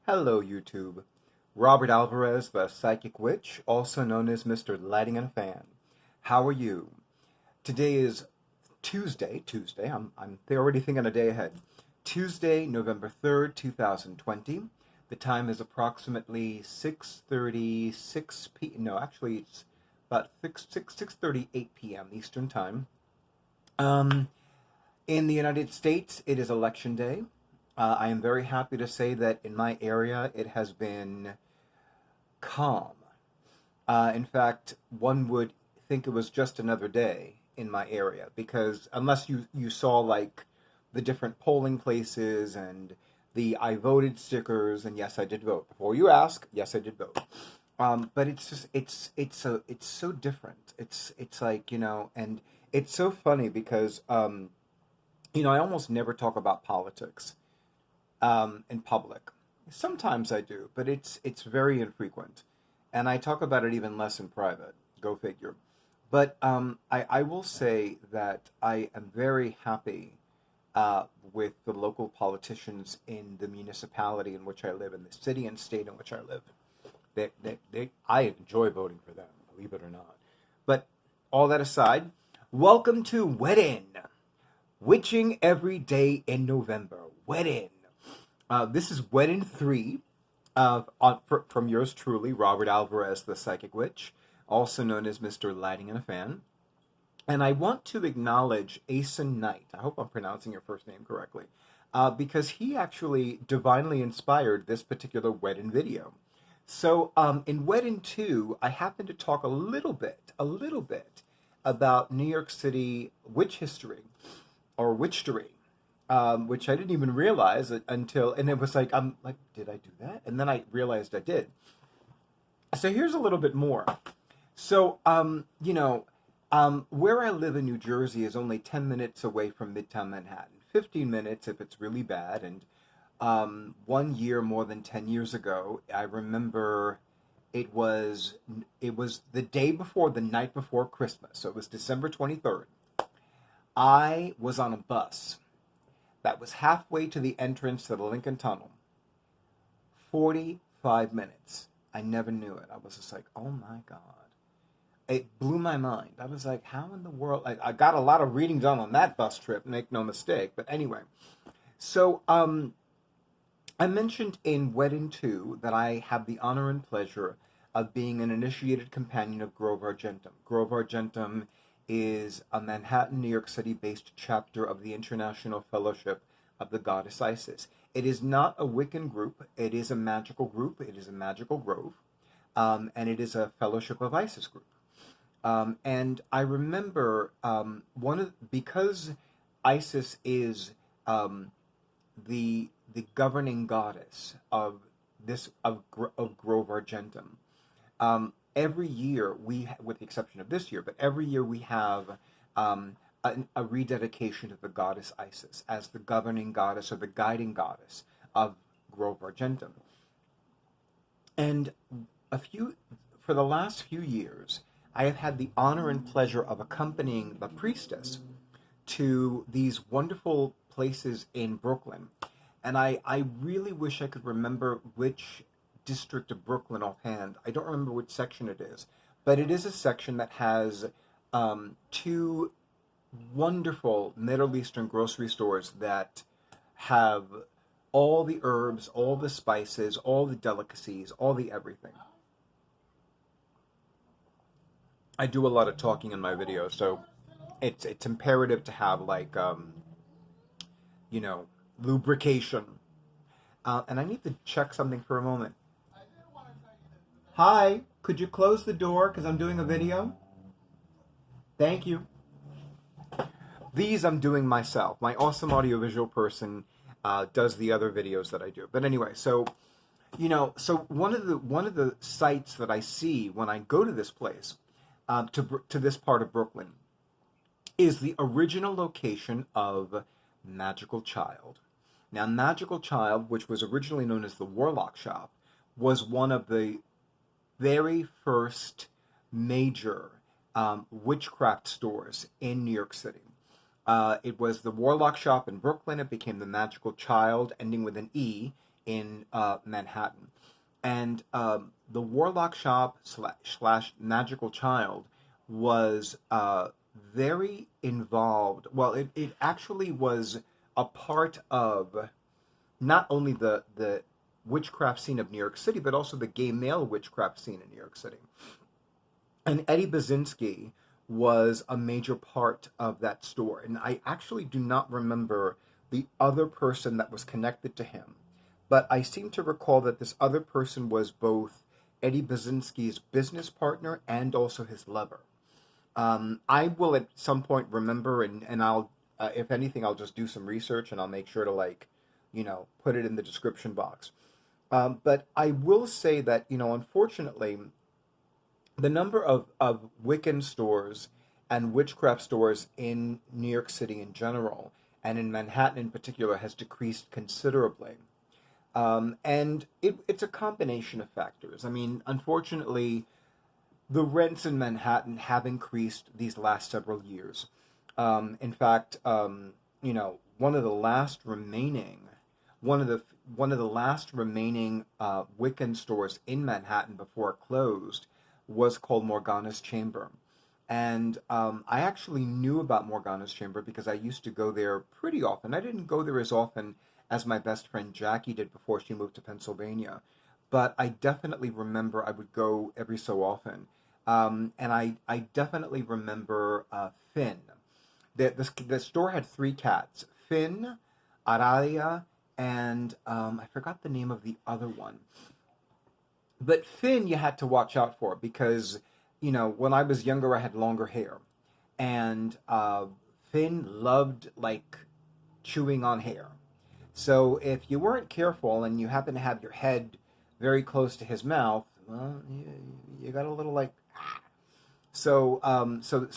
Hello, YouTube. Robert Alvarez, the Psychic Witch, also known as Mr. Lighting and a Fan. How are you? Today is Tuesday. I'm already thinking a day ahead. Tuesday, November 3rd, 2020. The time is approximately 6:36 p. No, actually, it's about 6:38 p.m. Eastern Time. Um, in the United States, it is Election Day. I am very happy to say that in my area, it has been calm. In fact, one would think it was just another day in my area because unless you saw like the different polling places and the I voted stickers, and yes, I did vote. Before you ask, yes, I did vote. But it's just it's so different. It's like and it's so funny because I almost never talk about politics in public. Sometimes I do, but it's very infrequent, and I talk about it even less in private. Go figure. But I will say that I am very happy with the local politicians in the municipality in which I live, in the city and state in which I live. I enjoy voting for them, believe it or not. But all that aside, welcome to WEDIN, Witching Every Day in November. WEDIN. This is WEDIN 3 from yours truly, Robert Alvarez, the Psychic Witch, also known as Mr. Lighting and a Fan. And I want to acknowledge Asen Knight. I hope I'm pronouncing your first name correctly. Because he actually divinely inspired this particular WEDIN video. So in WEDIN 2, I happen to talk a little bit about New York City witch history, or Witchstory. Which I didn't even realize until, and it was like, I'm like, did I do that? And then I realized I did. So here's a little bit more. So, where I live in New Jersey is only 10 minutes away from Midtown Manhattan, 15 minutes if it's really bad. And one year, more than 10 years ago, I remember it was the day before, the night before Christmas. So it was December 23rd. I was on a bus that was halfway to the entrance to the Lincoln Tunnel. 45 minutes. I never knew it. I was just like, oh my God. It blew my mind. I was like, how in the world? I got a lot of reading done on that bus trip, make no mistake. But anyway, so I mentioned in WEDIN 2 that I have the honor and pleasure of being an initiated companion of Grove Argentum. Grove Argentum is a Manhattan, New York City-based chapter of the International Fellowship of the Goddess Isis. It is not a Wiccan group. It is a magical group. It is a magical grove. And it is a Fellowship of Isis group. And I remember because Isis is the governing goddess of Grove Argentum. Every year with the exception of this year, but every year we have a rededication to the goddess Isis as the governing goddess or the guiding goddess of Grove Argentum. And for the last few years, I have had the honor and pleasure of accompanying the priestess to these wonderful places in Brooklyn. And I really wish I could remember which district of Brooklyn offhand. I don't remember which section it is, but it is a section that has two wonderful Middle Eastern grocery stores that have all the herbs, all the spices, all the delicacies, all the everything. I do a lot of talking in my videos, so it's imperative to have like lubrication. And I need to check something for a moment. Hi, could you close the door because I'm doing a video? Thank you. These I'm doing myself. My awesome audiovisual person does the other videos that I do. But anyway, so one of the sites that I see when I go to this place, to this part of Brooklyn, is the original location of Magical Child. Now, Magical Child, which was originally known as the Warlock Shop, was one of the very first major witchcraft stores in New York City. It was the Warlock Shop in Brooklyn. It became the Magical Child, ending with an E, in Manhattan. And the Warlock Shop slash Magical Child was very involved. Well, it actually was a part of not only the witchcraft scene of New York City, but also the gay male witchcraft scene in New York City. And Eddie Basinski was a major part of that store. And I actually do not remember the other person that was connected to him. But I seem to recall that this other person was both Eddie Basinski's business partner and also his lover. I will at some point remember, and I'll, if anything, I'll just do some research and I'll make sure to, like, put it in the description box. But I will say that, unfortunately, the number of Wiccan stores and witchcraft stores in New York City in general, and in Manhattan in particular, has decreased considerably. And it's a combination of factors. I mean, unfortunately, the rents in Manhattan have increased these last several years. In fact, one of the last remaining, one of the last remaining Wiccan stores in Manhattan before it closed was called Morganas Chamber. And I actually knew about Morgana's Chamber because I used to go there pretty often. I didn't go there as often as my best friend Jackie did before she moved to Pennsylvania, but I definitely remember I would go every so often. And I definitely remember Finn. The store had three cats: Finn, Aradia, and I forgot the name of the other one. But Finn, you had to watch out for because, when I was younger, I had longer hair. And Finn loved, like, chewing on hair. So if you weren't careful and you happened to have your head very close to his mouth, well, you got a little, like, ah. So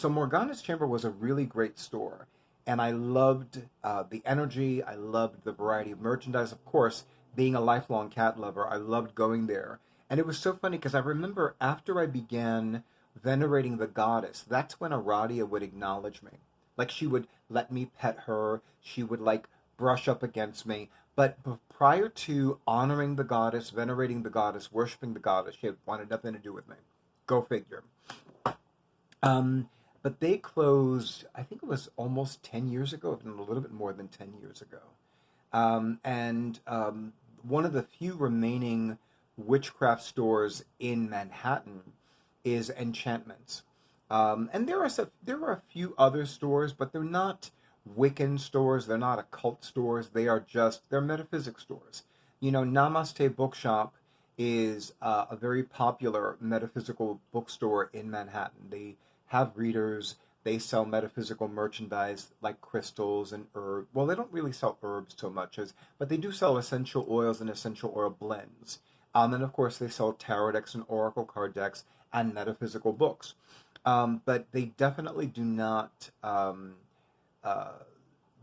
Morgana's Chamber was a really great store. And I loved the energy. I loved the variety of merchandise. Of course, being a lifelong cat lover, I loved going there. And it was so funny because I remember after I began venerating the goddess, that's when Aradia would acknowledge me. Like, she would let me pet her. She would, like, brush up against me. But prior to honoring the goddess, venerating the goddess, worshiping the goddess, she had wanted nothing to do with me. Go figure. But they closed, I think it was almost 10 years ago, if not a little bit more than 10 years ago. And one of the few remaining witchcraft stores in Manhattan is Enchantments. And there are a few other stores, but they're not Wiccan stores. They're not occult stores. They're metaphysics stores. Namaste Bookshop is a very popular metaphysical bookstore in Manhattan. They have readers. They sell metaphysical merchandise like crystals and herbs. Well, they don't really sell herbs so much but they do sell essential oils and essential oil blends. And of course, they sell tarot decks and oracle card decks and metaphysical books. But they definitely do not.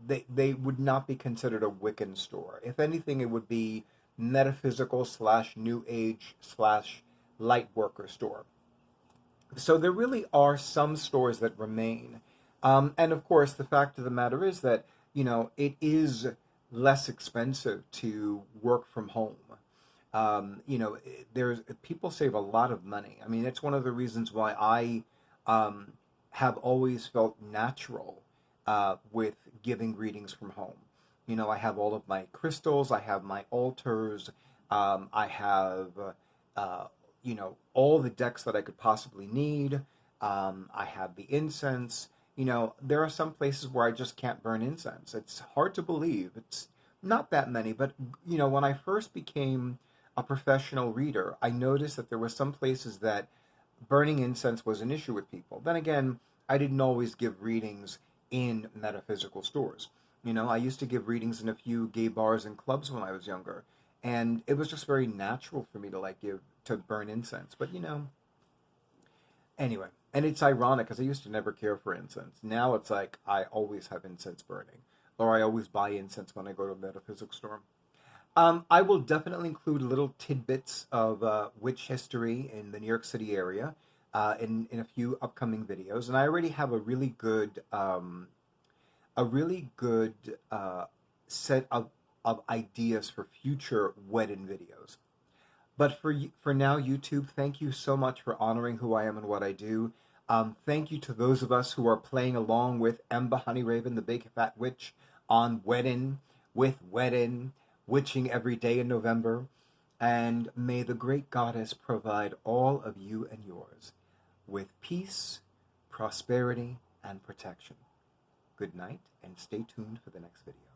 They would not be considered a Wiccan store. If anything, it would be metaphysical slash New Age slash light worker store. So there really are some stores that remain. And of course, the fact of the matter is that, it is less expensive to work from home. There's people save a lot of money. I mean, it's one of the reasons why I have always felt natural with giving readings from home. I have all of my crystals, I have my altars, I have, all the decks that I could possibly need. I have the incense. There are some places where I just can't burn incense. It's hard to believe. It's not that many, but, when I first became a professional reader, I noticed that there were some places that burning incense was an issue with people. Then again, I didn't always give readings in metaphysical stores. I used to give readings in a few gay bars and clubs when I was younger, and it was just very natural for me to burn incense. But anyway, and it's ironic because I used to never care for incense. Now it's like I always have incense burning, or I always buy incense when I go to a metaphysics store. I will definitely include little tidbits of witch history in the New York City area in a few upcoming videos. And I already have a really good a really good set of ideas for future WEDIN videos. But for now, YouTube, thank you so much for honoring who I am and what I do. Thank you to those of us who are playing along with Ember HoneyRaven, the Big Fat Witch, on WEDIN, with WEDIN, witching every day in November. And may the great goddess provide all of you and yours with peace, prosperity, and protection. Good night, and stay tuned for the next video.